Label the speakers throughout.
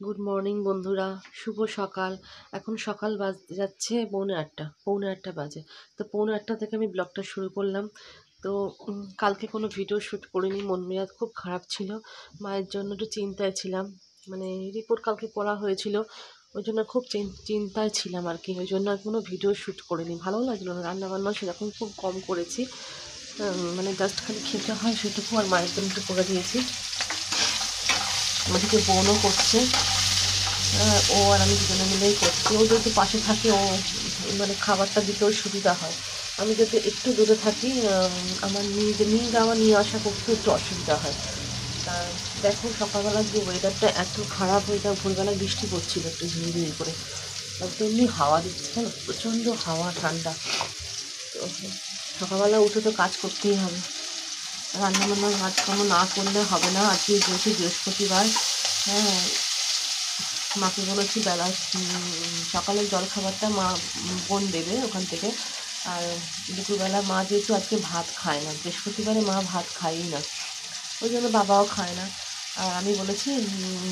Speaker 1: Good morning বন্ধুরা, শুভ সকাল। এখন সকাল বাজতে যাচ্ছে পৌনে আটটা বাজে। তো পৌনে আটটা থেকে আমি ব্লগটা শুরু করলাম। তো কালকে কোনো ভিডিও শ্যুট করিনি, মন মেজাজ খুব খারাপ ছিল। মায়ের জন্য একটু চিন্তায় ছিলাম, মানে রিপোর্ট কালকে করা হয়েছিল, ওই জন্য খুব চিন্তায় ছিলাম আর কি। ওই জন্য আর কোনো ভিডিও শ্যুট করিনি, ভালো লাগলো না। রান্নাবান্না সেরকম খুব কম করেছি, মানে জাস্ট খালি খেতে হয় সেটুকু, আর মায়ের জন্য একটু করে দিয়েছি। ওদিকে বোনও করছে, ও আর আমি দুজনে মিলেই করছি। ও যদি পাশে থাকে, ও মানে খাবারটা দিতেও সুবিধা হয়। আমি যদি একটু দূরে থাকি, আমার নিয়ে যাওয়া নিয়ে আসা করতে একটু অসুবিধা হয়। তা দেখো, সকালবেলা যে ওয়েদারটা এত খারাপ, ওয়েদার ভোরবেলায় বৃষ্টি পড়ছিল একটু ঝিরিঝিরি করে, আর তেমনি হাওয়া দিচ্ছে না, প্রচণ্ড হাওয়া, ঠান্ডা। তো সকালবেলা উঠে তো কাজ করতেই হবে, রান্নাবান্নার কাজকর্ম না করলে হবে না। আজকে যেহেতু বৃহস্পতিবার, হ্যাঁ, মাকে বলেছি বেলা সকালের জলখাবারটা বোন দেবে ওখান থেকে। আর দুপুরবেলা মা যেহেতু আজকে ভাত খায় না, বৃহস্পতিবারে মা ভাত খায়ই না, ওই জন্য বাবাও খায় না। আর আমি বলেছি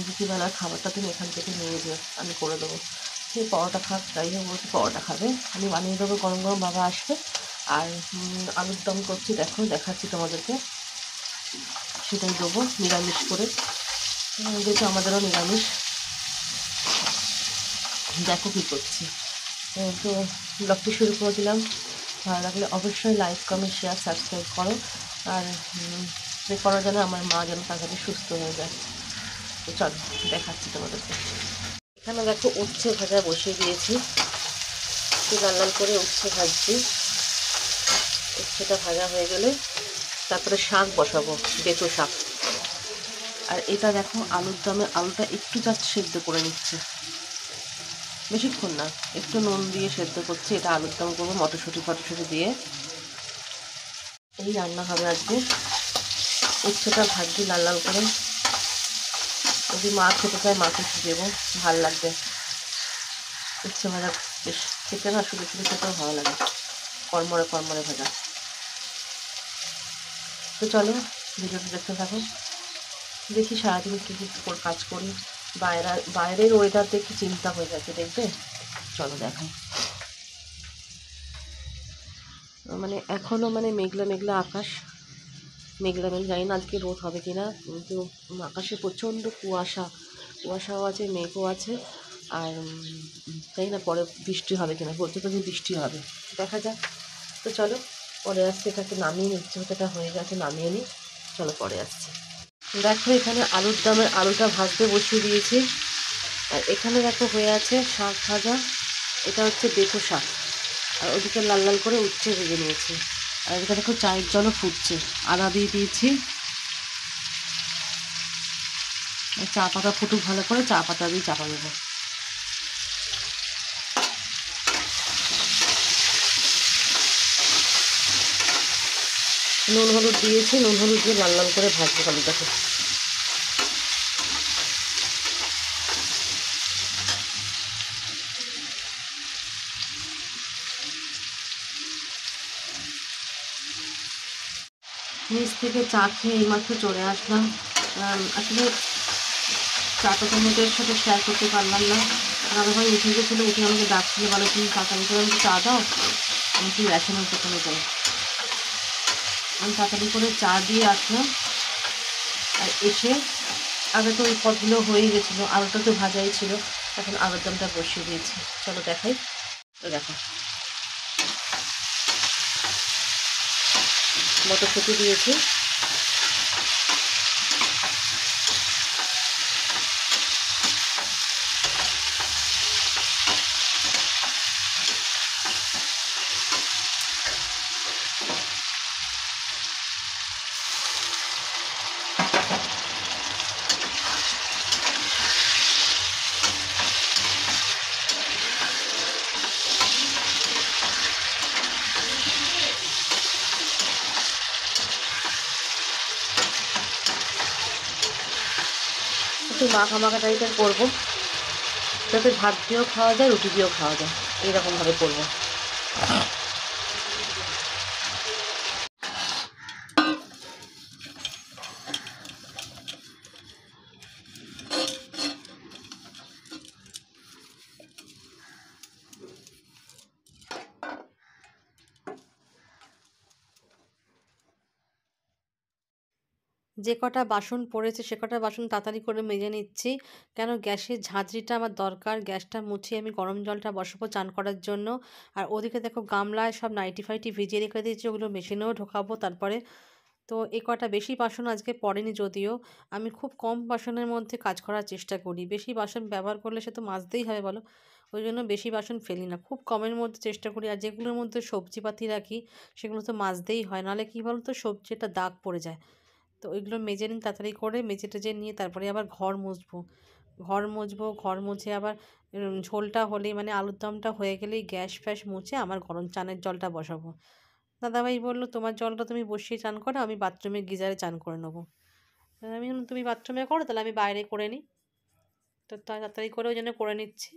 Speaker 1: দুপুরবেলার খাবারটা তুমি এখান থেকে নিয়ে যেও, আমি করে দেবো। সে পরোটা খাক, যাই হোক, বলছি পরোটা খাবে, আমি বানিয়ে দেবো গরম গরম, বাবা আসবে। আর আলুর দম করছি, দেখাচ্ছি তোমাদেরকে, সেটাই দেবো নিরামিষ করে, যেহেতু আমাদেরও নিরামিষ। দেখো কী করছি। তো ব্লগটি শুরু করে দিলাম। ভালো লাগলে অবশ্যই লাইক, কমেন্ট, শেয়ার, সাবস্ক্রাইব করো। আর প্রে করো যেন আমার মা যেন তাড়াতাড়ি সুস্থ হয়ে যায়। তো চলো দেখাচ্ছি তোমাদেরকে। এখানে দেখো উচ্ছে ভাজা বসিয়ে দিয়েছি, একটু লাল লাল করে উচ্ছে ভাজছি। উচ্ছেটা ভাজা হয়ে গেলে তারপরে শাক বসাবো, বেঁচো শাক। আর এটা দেখো আলুর দমে আলুটা একটু জাস্ট সেদ্ধ করে নিচ্ছে, বেশিক্ষণ না, একটু নুন দিয়ে সেদ্ধ করছি। এটা আলুর দম করবো মটরশুঁটি দিয়ে। এই রান্না হবে আজকে। উচ্ছেটা ভাজছি লাল লাল করে, যদি মা খেতে চায় মাকে দেবো, ভাল লাগবে। উচ্ছে ভাজা বেশ খেতে না, শুধু শুধু খেতেও ভালো লাগে, কড়মড়ে কড়মড়ে ভাজা। তো চলো ভিডিওটা দেখতে থাকো, দেখি সারাদিন কী কী কাজ করি। বাইরের ওয়েদার দেখে চিন্তা হয়ে যাচ্ছে, দেখবে, চলো দেখাই। মানে এখনও মানে মেঘলা মেঘলা আকাশ, জানি না আজকে রোদ হবে কিনা, কিন্তু আকাশে প্রচণ্ড কুয়াশাও আছে, মেঘও আছে। আর জানি না পরে বৃষ্টি হবে কিনা, বলছে তো যে বৃষ্টি হবে, দেখা যাক। তো চলো পরে আসছি, এটাকে নামিয়ে নিচ্ছি, ওটা হয়ে গেছে, নামিয়ে নিই, চলো পরে আসছি। দেখো এখানে আলুর দমের আলুটা ভাজতে বসিয়ে দিয়েছি। আর এখানে দেখো হয়ে আছে শাক ভাজা, এটা হচ্ছে বেঁচো শাক। আর ওদিকে লাল লাল করে উচ্ছে ভেজে নিয়েছি। আর এদিকে দেখো চায়ের জলও ফুটছে, আদা দিয়ে দিয়েছি। চা পাতা ফুটুক ভালো করে, চা পাতা দিয়ে চাপা দেবো। নুন হলুদ দিয়েছি, নুন হলুদ দিয়ে লাল লাল করে ভাজবো আলুটাকে। নিচ থেকে চা খেয়ে এইমাত্র চলে আসলাম। আসলে চাটা তোমাদের সাথে শেয়ার করতে পারলাম না। দাদাভাই উঠে গেছিলো, উঠে আমাকে ডাকছিল, বলে তুমি তাড়াতাড়ি করে আমাকে চা দাও, আমি কি রেশনের দোকানে যাই। আমি তাড়াতাড়ি করে চা দিয়ে আসলাম। আর এসে আগে তো ওই পদগুলো হয়েই গেছিলো, আলুটা তো ভাজাই ছিল, এখন আলুর দমটা বসিয়ে দিয়েছি। চলো দেখাই। তো দেখো মটরশুঁটি দিয়েছি, একটু মাখা মাখা টাইপের করবো, যাতে ভাত দিয়েও খাওয়া যায়, রুটি দিয়েও খাওয়া যায়, এইরকমভাবে করবো। যে কটা বাসন পড়েছে সে কটা বাসন তাড়াতাড়ি করে মেজে নিচ্ছি, কেন গ্যাসের ঝাঁঝরিটা আমার দরকার। গ্যাসটা মুছিয়ে আমি গরম জলটা বসাবো চান করার জন্য। আর ওদিকে দেখো গামলায় সব নাইটি ফাইটি ভিজিয়ে রেখে দিয়েছি, ওগুলো মেশিনেও ঢোকাবো তারপরে। তো এই কটা বেশি বাসন আজকে পড়েনি, যদিও আমি খুব কম বাসনের মধ্যে কাজ করার চেষ্টা করি। বেশি বাসন ব্যবহার করলে সে তো মাজতেই হবে বলো, ওই জন্য বেশি বাসন ফেলি না, খুব কমের মধ্যে চেষ্টা করি। আর যেগুলোর মধ্যে সবজিপাতি রাখি সেগুলো তো মাজতেই হয়, নাহলে কী বলো তো সবজিটা দাগ পড়ে যায়। তো ওইগুলো মেজে নিন তাড়াতাড়ি করে, মেজে টেজে নিয়ে তারপরে আবার ঘর মুছে আবার ঝোলটা হলেই মানে আলুর দমটা হয়ে গেলেই গ্যাস ফ্যাস মুছে আমার গরম চানের জলটা বসাবো। দাদাভাই বললো তোমার জলটা তুমি বসিয়ে চান করো, আমি বাথরুমে গিজারে চান করে নেবো। আমি বললাম তুমি বাথরুমে করো, তাহলে আমি বাইরে করে নিই। তো তাড়াতাড়ি করে ওই জন্য করে নিচ্ছি।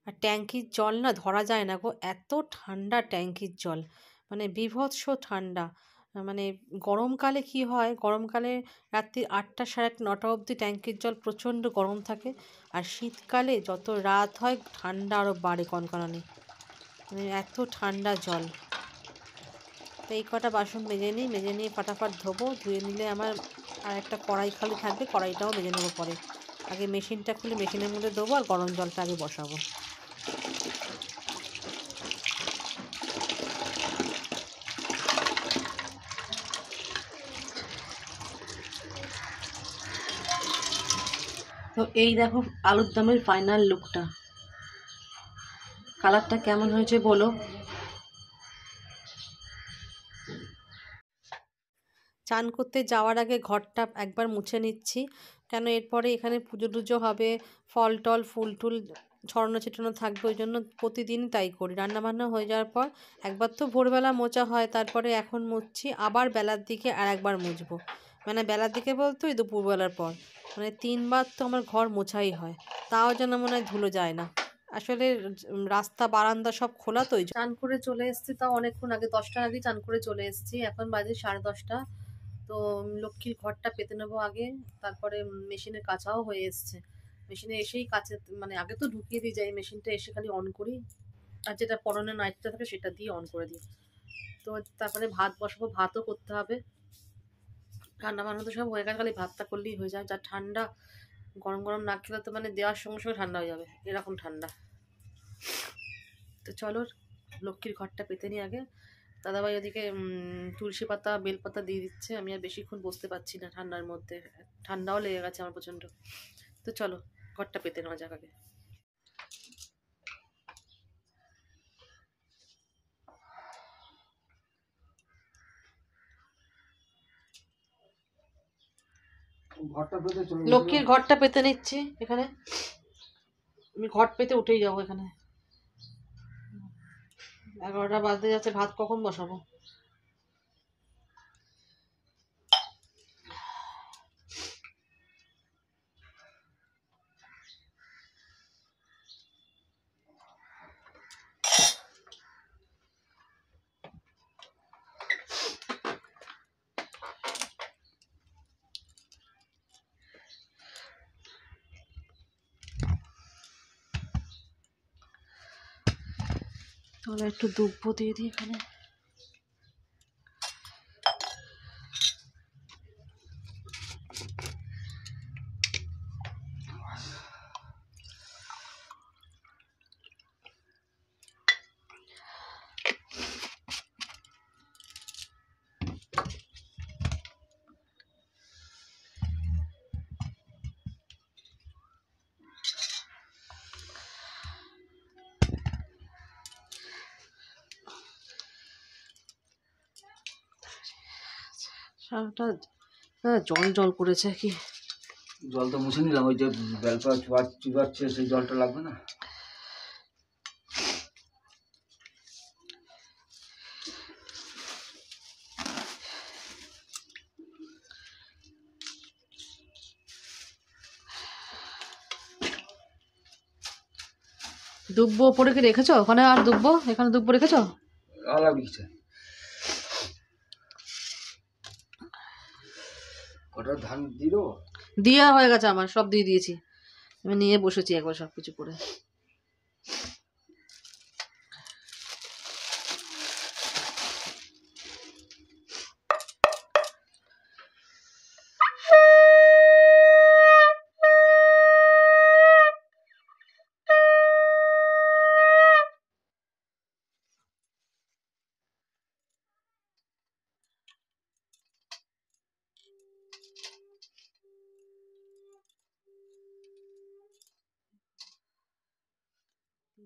Speaker 1: আর ট্যাঙ্কির জল না ধরা যায় না গো, এত ঠান্ডা ট্যাঙ্কির জল, মানে বীভৎস ঠান্ডা। মানে গরমকালে কি হয়, গরমকালে রাত্রি 8টা, সাড়ে 8, 9টা অবধি ট্যাঙ্কির জল প্রচণ্ড গরম থাকে। আর শীতকালে যত রাত হয় ঠান্ডা আরও বাড়ে কনকনানি, মানে এত ঠান্ডা জল। তো এই কটা বাসন মেজে নিই, মেজে নিয়ে ফাটাফাট ধোবো, ধুয়ে নিলে আমার আর একটা কড়াই খালি থাকবে, কড়াইটাও মেজে নেবো পরে। আগে মেশিনটা খুলে মেশিনের মধ্যে দেবো আর গরম জলটা আগে বসাবো। তো এই দেখো আলুর দমের ফাইনাল লুকটা, কালারটা কেমন হয়েছে বলো। চান করতে যাওয়ার আগে ঘরটা একবার মুছে নিচ্ছি, কেন এরপরে এখানে পুজো টুজো হবে, ফল টল ফুল টুল ছড়ানো ছিটানো থাকবে, ওই জন্য প্রতিদিন তাই করি। রান্নাবান্না হয়ে যাওয়ার পর একবার তো ভোরবেলা মোছা হয়, তারপরে এখন মুছছি, আবার বেলার দিকে আর একবার মুছবো। মানে বেলার দিকে বলতে ওই দুপুরবেলার পর, মানে 3বার তো আমার ঘর মোছাই হয়, তাও যেন মনে হয় ধুলো যায় না। আসলে রাস্তা বারান্দা সব খোলা, তো চান করে চলে এসেছি, তাও অনেকক্ষণ আগে, 10টার আগে চান করে চলে এসেছি, এখন বাজে 10:30। তো লক্ষ্মীর ঘরটা পেতে নেবো আগে, তারপরে মেশিনে কাচাও হয়ে এসছে। মেশিনে এসেই কাচে, মানে আগে তো ঢুকিয়ে দিয়ে যাই, মেশিনটা এসে খালি অন করি, আর যেটা পরনের নাইটটা থাকে সেটা দিয়ে অন করে দিই। তো তারপরে ভাত বসাবো, ভাতও করতে হবে, রান্না বান্না তো সব হয়ে গেছে, খালি ভাতটা করলেই হয়ে যায়। যা ঠান্ডা, গরম গরম না খেলে তো মানে দেওয়ার সঙ্গে সঙ্গে ঠান্ডা হয়ে যাবে, এরকম ঠান্ডা। তো চলো লক্ষ্মীর ঘরটা পেতে নিই আগে। দাদাভাই ওদিকে তুলসী পাতা বেলপাতা দিয়ে দিচ্ছে, আমি আর বেশিক্ষণ বসতে পারছি না ঠান্ডার মধ্যে, ঠান্ডাও লেগে গেছে আমার প্রচণ্ড। তো চলো ঘরটা পেতে নেওয়া যাক আগে। লক্ষ্মীর ঘরটা পেতে নিচ্ছি এখানে, আমি ঘর পেতে উঠেই যাবো এখানে। 11টা বাজতে যাচ্ছে, ভাত কখন বসাবো। তাহলে একটু দুব্বো দিয়ে দিই এখানে। সারাটা জল জল করেছে কি,
Speaker 2: জল তো মুছে নিলাম, ওই যে বেলপাতা চুবাচ্ছে সেই জলটা লাগবে না।
Speaker 1: দুব্বো ওপরে কি রেখেছো ওখানে, আর দুব্বো এখানে দুব্বো রেখেছো?
Speaker 2: লাগবে কিছু কটা ধান দিল,
Speaker 1: দিয়া হয়ে গেছে আমার, সব দিয়ে দিয়েছি, আমি নিয়ে বসেছি একবার সব কিছু করে।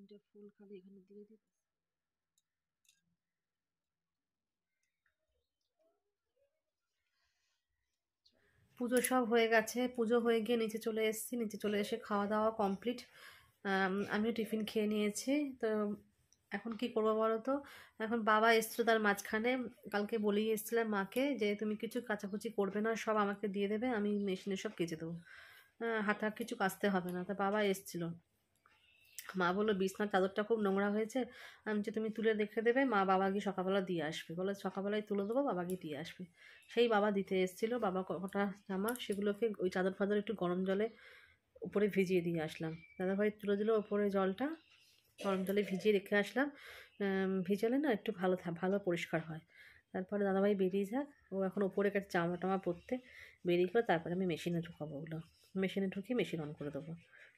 Speaker 1: তিনটে ফুল খালি এখানে দিয়ে দিই। পুজো সব হয়ে গেছে, পুজো হয়ে গিয়ে নিচে চলে এসেছি, নিচে চলে এসে খাওয়া দাওয়া কমপ্লিট। আমিও টিফিন খেয়ে নিয়েছি। তো এখন কি করবো বলো তো, এখন বাবা এসছিল তার মাঝখানে, কালকে বলেই এসেছিলাম মাকে যে তুমি কিছু কাচাকুচি করবে না, সব আমাকে দিয়ে দেবে, আমি মেশিনে সব কেচে দেবো, হাতে আর কিছু কাচতে হবে না। তা বাবা এসছিল, মা বললো বিছনার চাদরটা খুব নোংরা হয়েছে, আমি যে তুমি তুলে রেখে দেবে, মা বাবা গিয়ে সকালবেলা দিয়ে আসবে, বলে সকালবেলায় তুলে দেবো, বাবা গিয়ে দিয়ে আসবে। সেই বাবা দিতে এসেছিলো, বাবা কটা জামা সেগুলোকে ওই চাদর ফাদর একটু গরম জলে উপরে ভিজিয়ে দিয়ে আসলাম। দাদাভাই তুলে দিল ওপরে জলটা, গরম জলে ভিজিয়ে রেখে আসলাম, ভিজালে না একটু ভালো পরিষ্কার হয়। তারপরে দাদাভাই বেরিয়ে যাক, ও এখন ওপরে গেছে জামা টামা পরতে, বেরিয়ে গেলো, তারপরে আমি মেশিনে ঢুকাবো ওগুলো, মেশিনে ঢুকিয়ে মেশিন অন করে দেবো।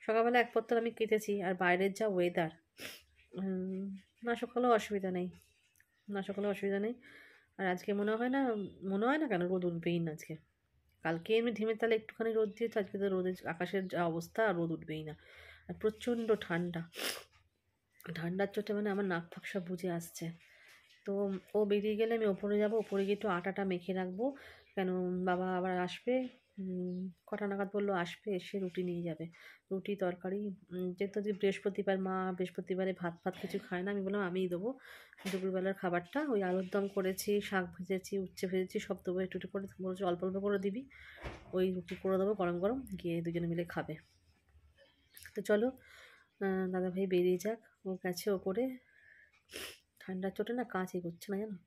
Speaker 1: সকালবেলা এক পত্তর আমি কেটেছি, আর বাইরের যা ওয়েদার, না সকালেও অসুবিধা নেই, না সকালেও অসুবিধা নেই। আর আজকে মনে হয় না কেন রোদ উঠবেই না আজকে। কালকে এমনি ঢিমের তালে একটুখানি রোদ দিয়েছে, আজকে তো রোদের আকাশের যা অবস্থা, রোদ উঠবেই না। আর প্রচণ্ড ঠান্ডা, ঠান্ডার চোটে মানে আমার নাক ফাঁক সব বুঝে আসছে। তো ও বেরিয়ে গেলে আমি ওপরে যাব, ওপরে গিয়ে একটু আটাটা মেখে রাখবো, কেন বাবা আবার আসবে, কটা নাগাদ বললো আসবে, এসে রুটি নিয়ে যাবে, রুটি তরকারি। যেহেতু যে বৃহস্পতিবার, মা বৃহস্পতিবারে ভাত কিছু খায় না, আমি বললাম আমিই দেবো দুপুরবেলার খাবারটা, ওই আলুর দম করেছি, শাক ভেজেছি, উচ্ছে ভেজেছি, সব দেবো একটু একটু করে, বলছি অল্প অল্প করে দিবি, ওই রুটি করে দেবো গরম গরম, গিয়ে দুজনে মিলে খাবে। তো চলো, দাদাভাই বেরিয়ে যাক, ও গেছে ওপরে, ঠান্ডার চোটে না কাজই করছে না জানো,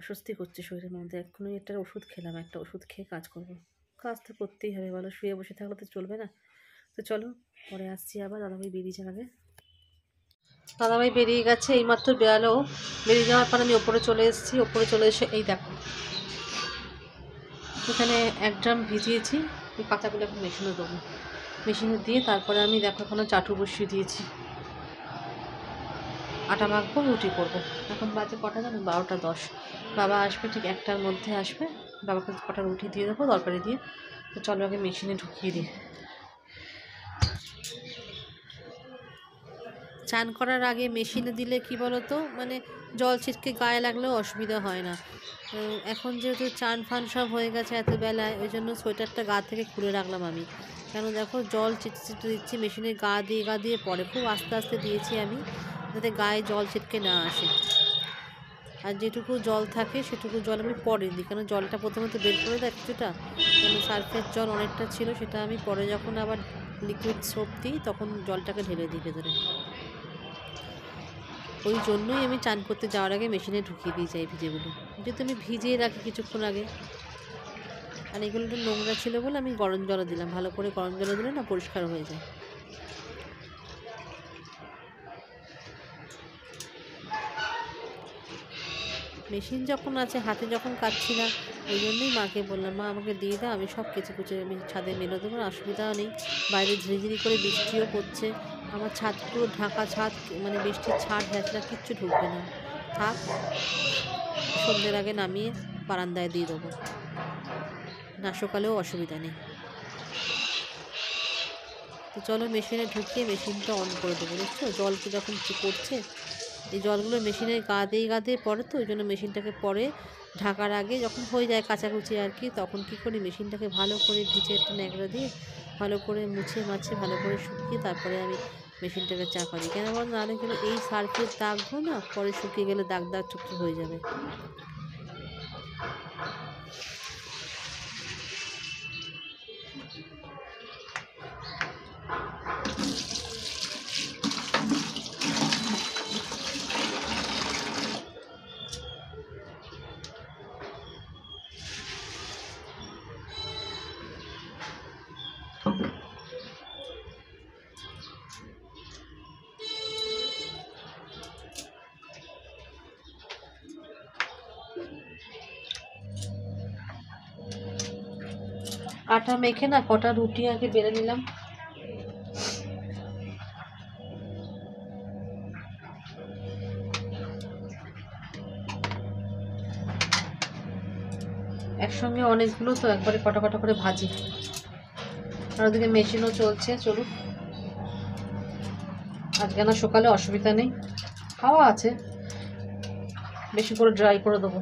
Speaker 1: অস্বস্তি করছে শরীরের মধ্যে। এক্ষুনি একটা ওষুধ খেলাম, একটা ওষুধ খেয়ে কাজ করবো, কাজ তো করতেই হবে বলো, শুয়ে বসে থাকলে তো চলবে না। তো চলো পরে আসছি আবার, দাদাভাই বেরিয়ে যাওয়ার আগে। দাদাভাই বেরিয়ে গেছে, এইমাত্র বেরালো, বেরিয়ে যাওয়ার পর আমি ওপরে চলে এসেছি, ওপরে চলে এসে এই দেখো এখানে 1 ড্রাম ভিজিয়েছি, ওই পাতাগুলো এখন মেশিনে দেবো, মেশিনে দিয়ে তারপরে আমি দেখো এখনও চাটু বসিয়ে দিয়েছি, আটা মাখবো, রুটি করবো। এখন বাজে কটা জানো, 12টা 10, বাবা আসবে ঠিক 1টার মধ্যে আসবে, বাবাকে কটা রুটি দিয়ে দেবো তরকারি দিয়ে। তো চলো আগে মেশিনে ঢুকিয়ে দিই। চান করার আগে মেশিনে দিলে কি বলো তো, মানে জল ছিটকে গায়ে লাগলেও অসুবিধা হয় না। এখন যেহেতু চান ফান সব হয়ে গেছে এত বেলায়, ওই জন্য সোয়েটারটা গা থেকে খুলে রাখলাম আমি, কেন দেখো জল ছিটতে দিচ্ছি, মেশিনে গা দিয়ে পরে খুব আস্তে আস্তে দিয়েছি আমি, যাতে গায়ে জল ছিটকে না আসে। আর যেটুকু জল থাকে সেটুকু জল আমি পরে দিই, কারণ জলটা প্রথমে তো বের করে দেয় কিছুটা, কারণ সার্ফের জল অনেকটা ছিল, সেটা আমি পরে যখন আবার লিকুইড সোপ দিই তখন জলটাকে ঢেলে দিই ভেতরে। ওই জন্যই আমি চান করতে যাওয়ার আগে মেশিনে ঢুকিয়ে দিয়ে যাই ভিজেগুলো, যেহেতু আমি ভিজিয়ে রাখি কিছুক্ষণ আগে। আর এগুলো একটু নোংরা ছিল বলে আমি গরম জলে দিলাম, ভালো করে গরম জলে দিলে না পরিষ্কার হয়ে যায়। মেশিন যখন আছে হাতে যখন কাটছি না, ওই জন্যই মাকে বললাম মা আমাকে দিয়ে দাও, আমি সব কেচে কুচে আমি ছাদে মেলে দেবো, অসুবিধাও নেই। বাইরে ঝিরিঝিরি করে বৃষ্টিও পড়ছে, আমার ছাদ পুরো ঢাকা ছাদ, মানে বৃষ্টির ছাদ ভেজা কিচ্ছু ঢুকবে না, থাক, সন্ধ্যের আগে নামিয়ে বারান্দায় দিয়ে দেবো, না সকালেও অসুবিধা নেই। তো চলো মেশিনে ঢুকিয়ে মেশিনটা অন করে দেবো, বুঝছো জলকে যখন পড়ছে, এই জলগুলো মেশিনের গা দিয়ে পড়ে, তো ওই জন্য মেশিনটাকে পরে ঢাকার আগে যখন হয়ে যায় কাচাকুচি আর কি, তখন কী করি মেশিনটাকে ভালো করে ভিজে একটা ন্যাকড়া দিয়ে ভালো করে মুছে মাছে ভালো করে শুকিয়ে তারপরে আমি মেশিনটাকে চাপা দিই, কেন বল নাহলে কিন্তু এই সার্ফের দাগগুলো না পরে শুকিয়ে গেলে দাগ চুপচুপ হয়ে যাবে। আটা মেখে না কটা রুটি আগে বেলে নিলাম, একসঙ্গে অনেকগুলো তো একবারে কটা কটা করে ভাজি। আর ওদিকে মেশিনও চলছে, চলুক। আজকে না সকালে অসুবিধা নেই, খাওয়া আছে, বেশি করে ড্রাই করে দেবো।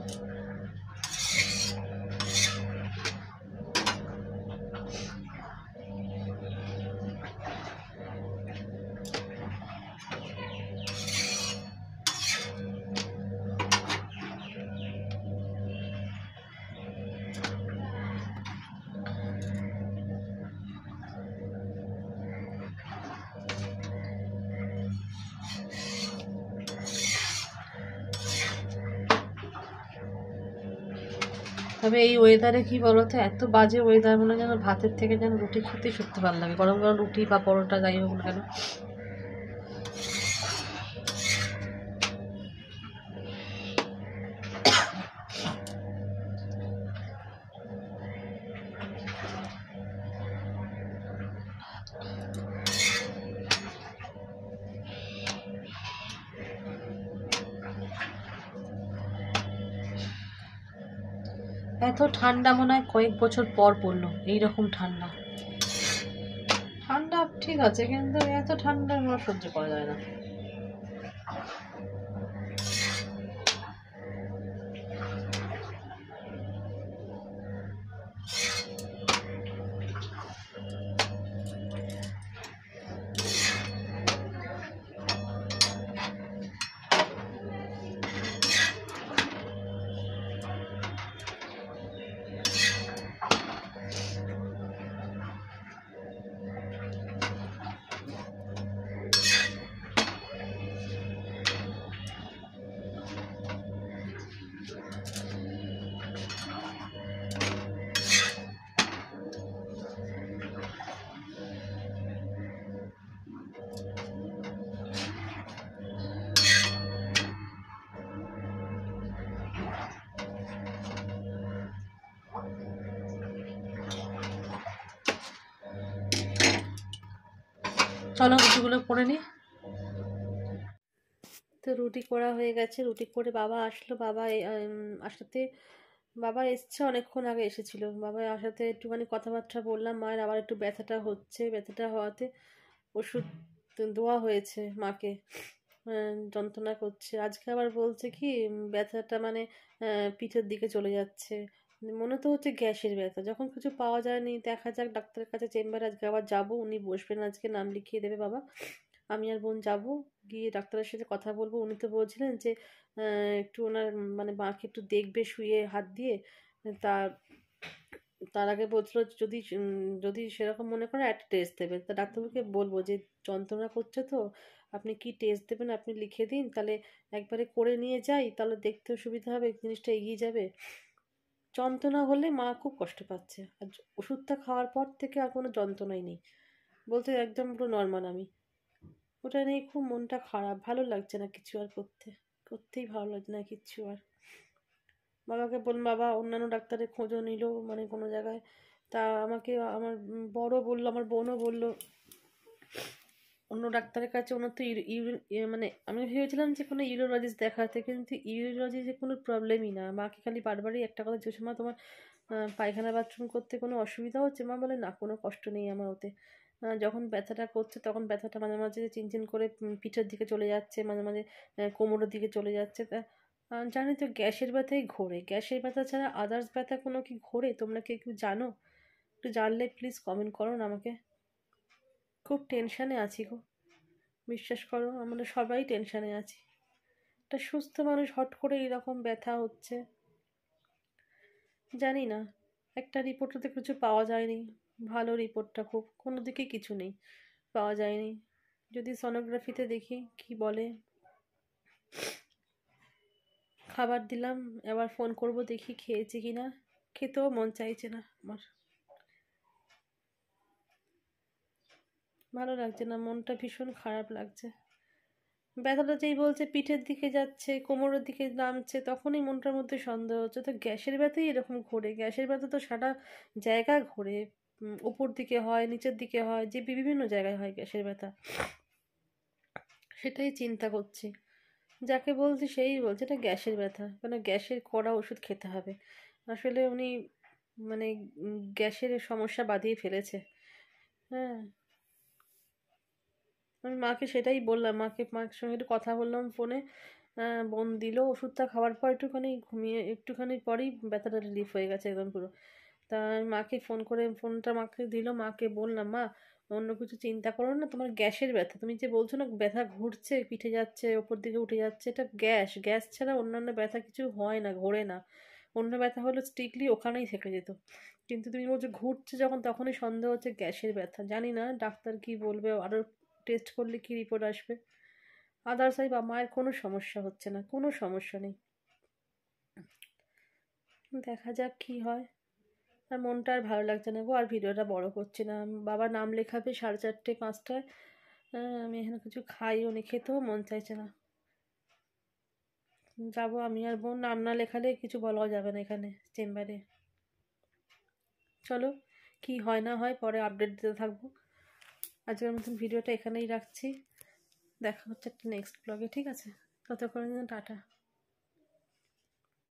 Speaker 1: তবে এই ওয়েদারে কি বলতো, এত বাজে ওয়েদার, মনে হয় যেন ভাতের থেকে যেন রুটি খেতেই সত্যি ভালো লাগে, গরম গরম রুটি বা পরোটা যাই হোক না কেন। এত ঠান্ডা মনে হয় কয়েক বছর পর পড়লো, এইরকম ঠান্ডা। ঠান্ডা ঠিক আছে, কিন্তু এত ঠান্ডা আমার সহ্য করা যায় না। চলো রুটিগুলো করে নিই। তো রুটি করা হয়ে গেছে, রুটি করে বাবা আসলো। আসাতে বাবা এসছে, অনেকক্ষণ আগে এসেছিল। বাবা আসাতে একটুখানি কথাবার্তা বললাম। মায়ের আবার একটু ব্যথাটা হচ্ছে, ব্যথাটা হওয়াতে ওষুধ দেওয়া হয়েছে মাকে। যন্ত্রণা করছে। আজকে আবার বলছে কি ব্যথাটা মানে পিঠের দিকে চলে যাচ্ছে। মনে তো হচ্ছে গ্যাসের ব্যথা। যখন কিছু পাওয়া যায়নি, দেখা যাক ডাক্তারের কাছে, চেম্বারে আজকে আবার যাবো। উনি বসবেন, আজকে নাম লিখিয়ে দেবে বাবা। আমি আর বোন যাব, গিয়ে ডাক্তারের সাথে কথা বলবো। উনি তো বলছিলেন যে একটু ওনার মানে মাকে একটু দেখবে শুয়ে হাত দিয়ে। তা তার আগে বলছিল যদি যদি সেরকম মনে করে একটা টেস্ট দেবে। তা ডাক্তারবাবুকে বলবো যে যন্ত্রণা করছে তো, আপনি কি টেস্ট দেবেন আপনি লিখে দিন, তাহলে একবারে করে নিয়ে যাই, তাহলে দেখতেও সুবিধা হবে, জিনিসটা এগিয়ে যাবে। যন্ত্রণা হলে মা খুব কষ্ট পাচ্ছে, আর ওষুধটা খাওয়ার পর থেকে আর কোনো যন্ত্রণাই নেই, বলতে একদম পুরো নর্মাল আমি। ওটা নিয়ে খুব মনটা খারাপ, ভালো লাগছে না কিছু আর করতেই ভালো লাগছে না কিচ্ছু আর। বাবাকে বললাম, বাবা অন্যান্য ডাক্তারের খোঁজও নিল মানে কোনো জায়গায়। তা আমাকে আমার বড় বললো, আমার বোনও বললো অন্য ডাক্তারের কাছে। ওনার তো মানে আমি ভেবেছিলাম যে কোনো ইউরোলজিস্ট দেখাতে, কিন্তু ইউরোলজিস্টের কোনো প্রবলেমই না। মাকে খালি বারবারই একটা কথা, যে সময় তোমার পায়খানা বাথরুম করতে কোনো অসুবিধা হচ্ছে, মা বলে না কোনো কষ্ট নেই আমার ওতে। যখন ব্যথাটা করছে তখন ব্যথাটা মাঝে মাঝে চিনচিন করে পিঠের দিকে চলে যাচ্ছে, মাঝে মাঝে কোমরের দিকে চলে যাচ্ছে। তা জানি তো গ্যাসের ব্যথাই ঘোরে, গ্যাসের ব্যথা ছাড়া আদার্স ব্যথা কোনো কি ঘোরে? তোমরা কি একটু জানো? একটু জানলে প্লিজ কমেন্ট করো না আমাকে। খুব টেনশানে আছি গো, বিশ্বাস করো আমরা সবাই টেনশানে আছি। একটা সুস্থ মানুষ হট করে এরকম ব্যথা হচ্ছে, জানি না। একটা রিপোর্টে তো কিছু পাওয়া যায়নি, ভালো রিপোর্টটা খুব, কোনো দিকে কিছু নেই, পাওয়া যায়নি। যদি সোনোগ্রাফিতে দেখি কি বলে। খাবার দিলাম, এবার ফোন করব দেখি খেয়েছি কি না। খেতেও মন চাইছে না আমার, ভালো লাগছে না, মনটা ভীষণ খারাপ লাগছে। ব্যথাটা যেই বলছে পিঠের দিকে যাচ্ছে, কোমরের দিকে নামছে, তখনই মনটার মধ্যে সন্দেহ হচ্ছে তো গ্যাসের ব্যথাই এরকম ঘোরে। গ্যাসের ব্যথা তো সারা জায়গা ঘোরে, উপর দিকে হয়, নিচের দিকে হয়, যে বিভিন্ন জায়গায় হয় গ্যাসের ব্যথা। সেটাই চিন্তা করছি। যাকে বলছি সেই বলছে এটা গ্যাসের ব্যথা, মানে গ্যাসের কড়া ওষুধ খেতে হবে। আসলে উনি মানে গ্যাসের সমস্যা বাঁধিয়ে ফেলেছে। হ্যাঁ, আমি মাকে সেটাই বললাম, মার সঙ্গে একটু কথা বললাম ফোনে। বোন দিল ওষুধটা খাওয়ার পর একটুখানি পরেই ব্যথাটা রিলিফ হয়ে গেছে একদম পুরো। তা আমি মাকে ফোন করে ফোনটা মাকে দিল, মাকে বললাম, মা অন্য কিছু চিন্তা করো না, তোমার গ্যাসের ব্যথা, তুমি যে বলছো না ব্যথা ঘুরছে, পিঠে যাচ্ছে, ওপর দিকে উঠে যাচ্ছে, এটা গ্যাস ছাড়া অন্যান্য ব্যথা কিছু হয় না, ঘোরে না। অন্য ব্যথা হলে স্ট্রিক্টলি ওখানেই থেকে যেত, কিন্তু তুমি বলছো ঘুরছে যখন, তখনই সন্দেহ হচ্ছে গ্যাসের ব্যথা। জানি না ডাক্তার কি বলবে, আরও টেস্ট করলে কি রিপোর্ট আসবে। আদার্স বা মায়ের কোনো সমস্যা হচ্ছে না, কোনো সমস্যা নেই, দেখা যাক কি হয়। আর মনটা আর ভালো লাগছে না গো, আর ভিডিওটা বড় করছি না। বাবা নাম লেখাবে 4:30 5টায়। আমি এখানে কিছু খাইও নি, খেতেও মন চাইছে না। যাবো আমি আর বোন, নাম না লেখালে কিছু বলাও যাবে না এখানে চেম্বারে। চলো কি হয় না হয় পরে আপডেট দিতে থাকবো। আজকের মতন ভিডিওটা এখানেই রাখছি, দেখা হচ্ছে একটা নেক্সট ব্লগে, ঠিক আছে? ততক্ষণ টাটা।